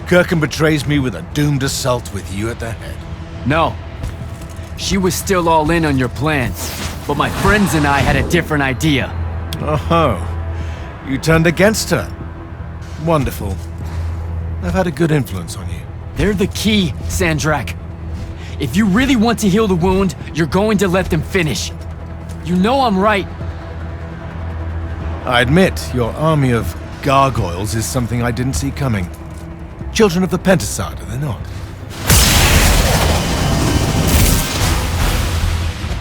Kirkham betrays me with a doomed assault with you at the head. No. She was still all in on your plans, but my friends and I had a different idea. Oh, you turned against her. Wonderful. I've had a good influence on you. They're the key, Sandrak. If you really want to heal the wound, you're going to let them finish. You know I'm right. I admit, your army of gargoyles is something I didn't see coming. Children of the Pentasad, are they not?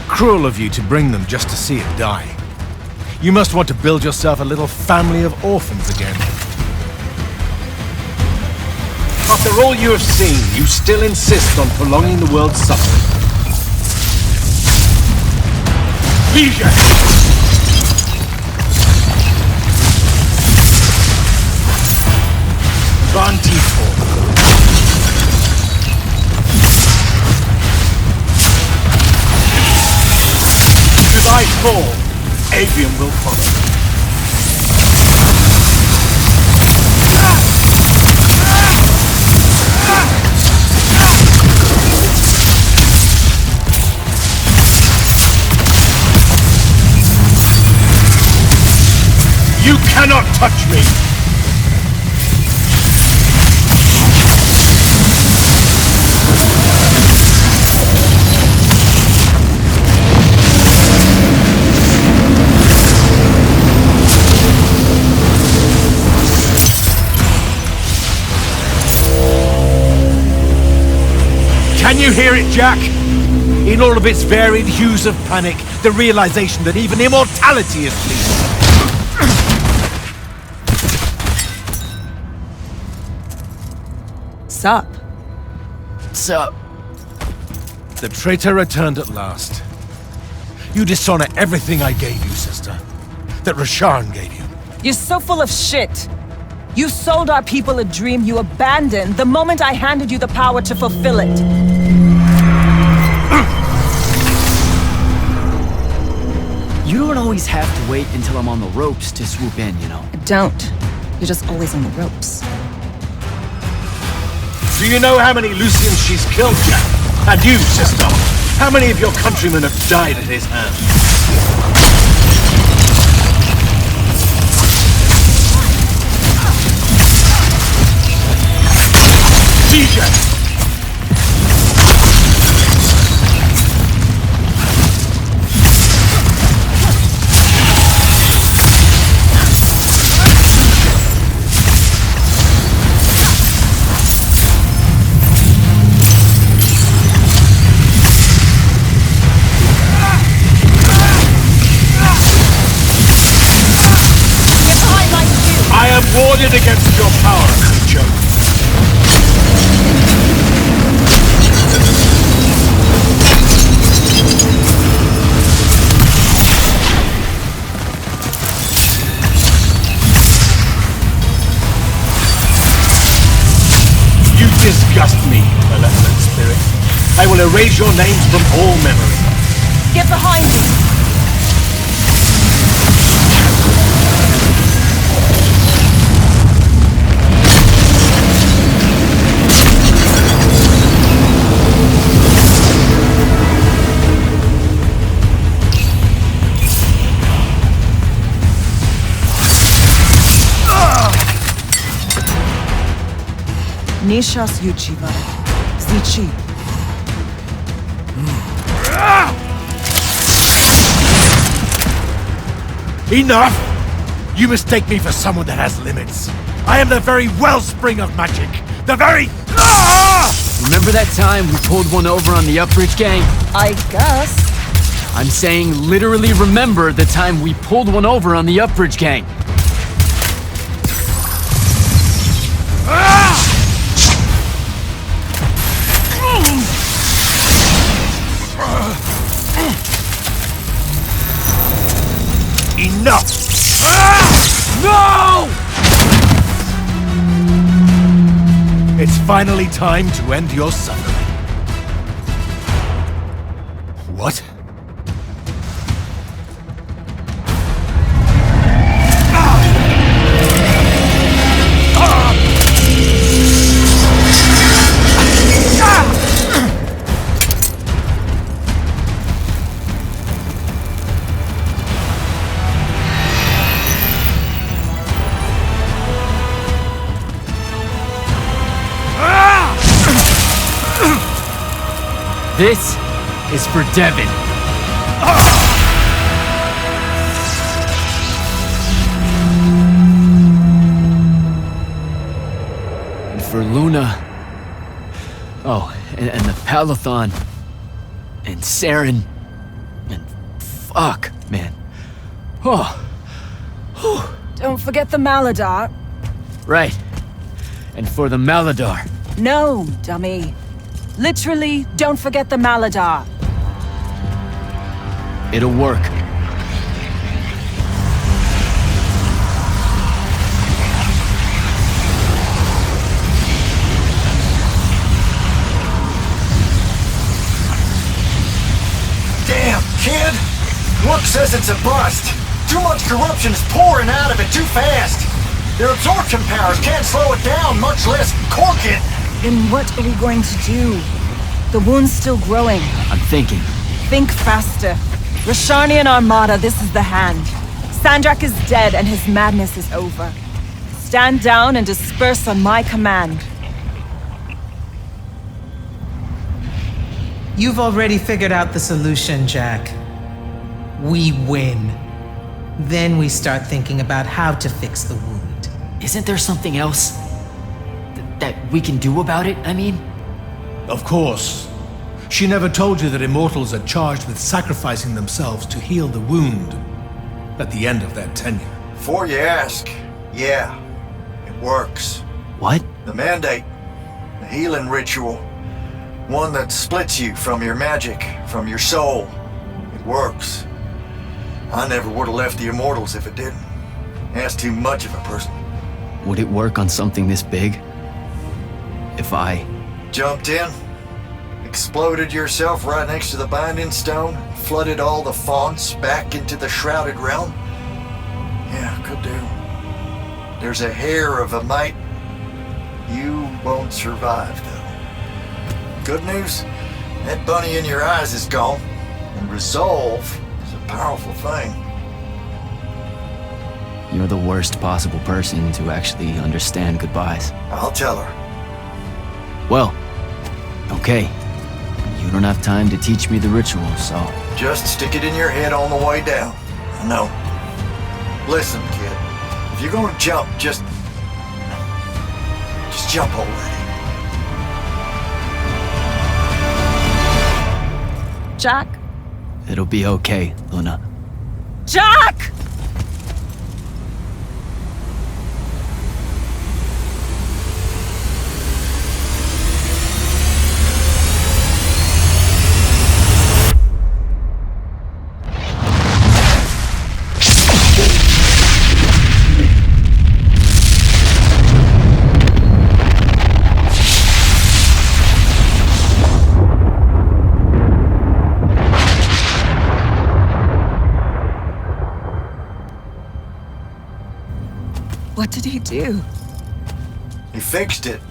Cruel of you to bring them just to see it die. You must want to build yourself a little family of orphans again. After all you have seen, you still insist on prolonging the world's suffering. Vision! Vantifall. Should I fall, Aveum will follow. You cannot touch me! Can you hear it, Jack? In all of its varied hues of panic, the realization that even immortality is fleeting. Sup? Sup? The traitor returned at last. You dishonor everything I gave you, sister. That Rasharn gave you. You're so full of shit. You sold our people a dream you abandoned the moment I handed you the power to fulfill it. You don't always have to wait until I'm on the ropes to swoop in, you know. I don't. You're just always on the ropes. Do you know how many Lucians she's killed, Jack? And you, sister? How many of your countrymen have died at his hand? DJ! Warded against your power, creature. You disgust me, malevolent spirit. I will erase your names from all memory. Get behind me! Nishas Yuchiva. Zichi. Enough! You mistake me for someone that has limits. I am the very wellspring of magic. The very... Remember that time we pulled one over on the Upbridge gang? I guess. I'm saying literally remember the time we pulled one over on the Upbridge gang. Enough! No! It's finally time to end your suffering. What? This is for Devin. And for Luna. Oh, and the Palathon. And Saren. And fuck, man. Oh. Don't forget the Maladar. Right. And for the Maladar. No, dummy. Literally, don't forget the Maladar. It'll work. Damn, kid! Look says it's a bust. Too much corruption is pouring out of it too fast. Their absorption powers can't slow it down, much less cork it. Then what are we going to do? The wound's still growing. I'm thinking. Think faster. Rasharnian Armada, this is the hand. Sandrak is dead and his madness is over. Stand down and disperse on my command. You've already figured out the solution, Jack. We win. Then we start thinking about how to fix the wound. Isn't there something else that we can do about it, I mean? Of course. She never told you that Immortals are charged with sacrificing themselves to heal the wound at the end of their tenure. Before you ask, yeah, it works. What? The mandate, the healing ritual, one that splits you from your magic, from your soul. It works. I never would have left the Immortals if it didn't. That's too much of a person. Would it work on something this big? If I... Jumped in, exploded yourself right next to the binding stone, flooded all the fonts back into the shrouded realm? Yeah, could do. There's a hair of a mite. You won't survive, though. Good news, that bunny in your eyes is gone, and resolve is a powerful thing. You're the worst possible person to actually understand goodbyes. I'll tell her. Well, okay. You don't have time to teach me the ritual, so... Just stick it in your head on the way down. No. Listen, kid. If you're gonna jump, just jump already. Jack? It'll be okay, Luna. Jack! What did he do? He fixed it.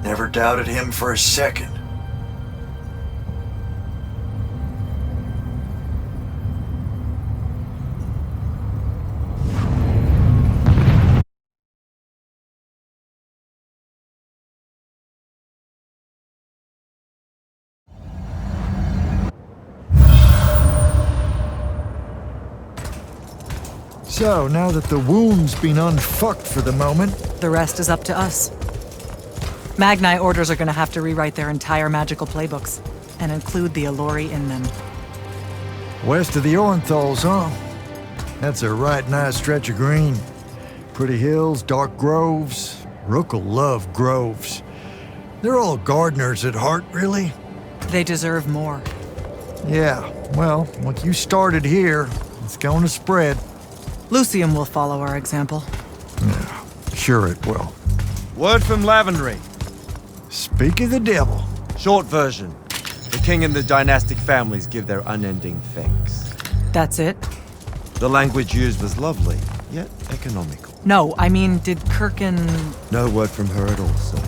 Never doubted him for a second. So, now that the wound's been unfucked for the moment, The rest is up to us. Magni orders are gonna have to rewrite their entire magical playbooks and include the Allori in them. west of the Orenthals, huh? That's a right nice stretch of green. Pretty hills, dark groves. Rook'll love groves. They're all gardeners at heart, really. They deserve more. Yeah, well, once you started here, it's going to spread. Lucium will follow our example. Yeah, sure it will. Word from Lavenry. Speak of the devil. Short version. The king and the dynastic families give their unending thanks. That's it? The language used was lovely, yet economical. No, I mean, did Kirkin... No word from her at all, sir.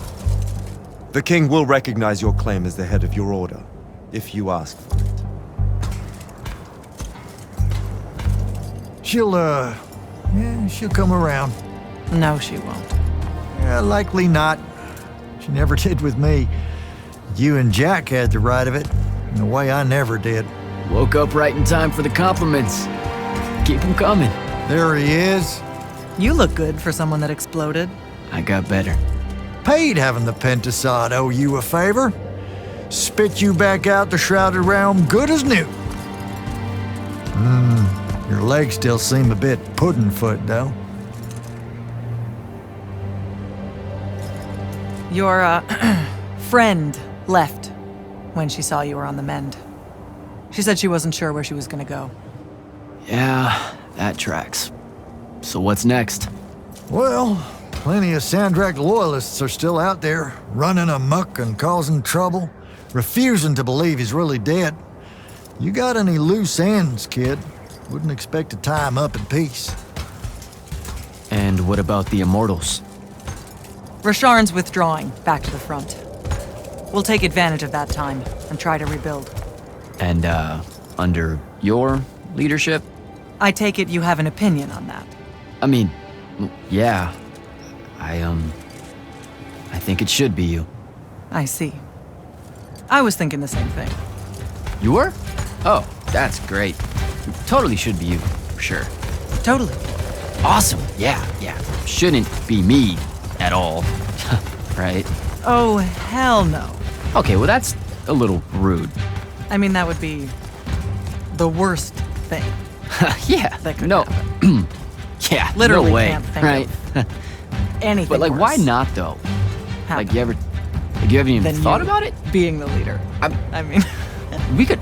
The king will recognize your claim as the head of your order, if you ask for it. She'll come around. No, she won't. Yeah, likely not. She never did with me. You and Jack had the right of it, in a way I never did. Woke up right in time for the compliments. Keep them coming. There he is. You look good for someone that exploded. I got better. Paid having the Pentasod owe you a favor. Spit you back out the Shrouded Realm good as new. Your legs still seem a bit pudding-foot, though. Your, friend left when she saw you were on the mend. She said she wasn't sure where she was gonna go. Yeah, that tracks. So what's next? Well, plenty of Sandrak loyalists are still out there, running amok and causing trouble, refusing to believe he's really dead. You got any loose ends, kid? Wouldn't expect to tie him up in peace. And what about the Immortals? Rasharn's withdrawing back to the front. We'll take advantage of that time and try to rebuild. And, under your leadership? I take it you have an opinion on that. I mean, yeah. I think it should be you. I see. I was thinking the same thing. You were? Oh, that's great. Totally should be you, for sure. Totally. Awesome, yeah. Shouldn't be me at all, right? Oh, hell no. Okay, well that's a little rude. I mean, that would be the worst thing. Yeah, That could no. happen. Yeah, Literally no way, can't think right? Anything But like, worse. why not though? Like, you haven't even than thought you about it? Being the leader. I'm- I mean... We could.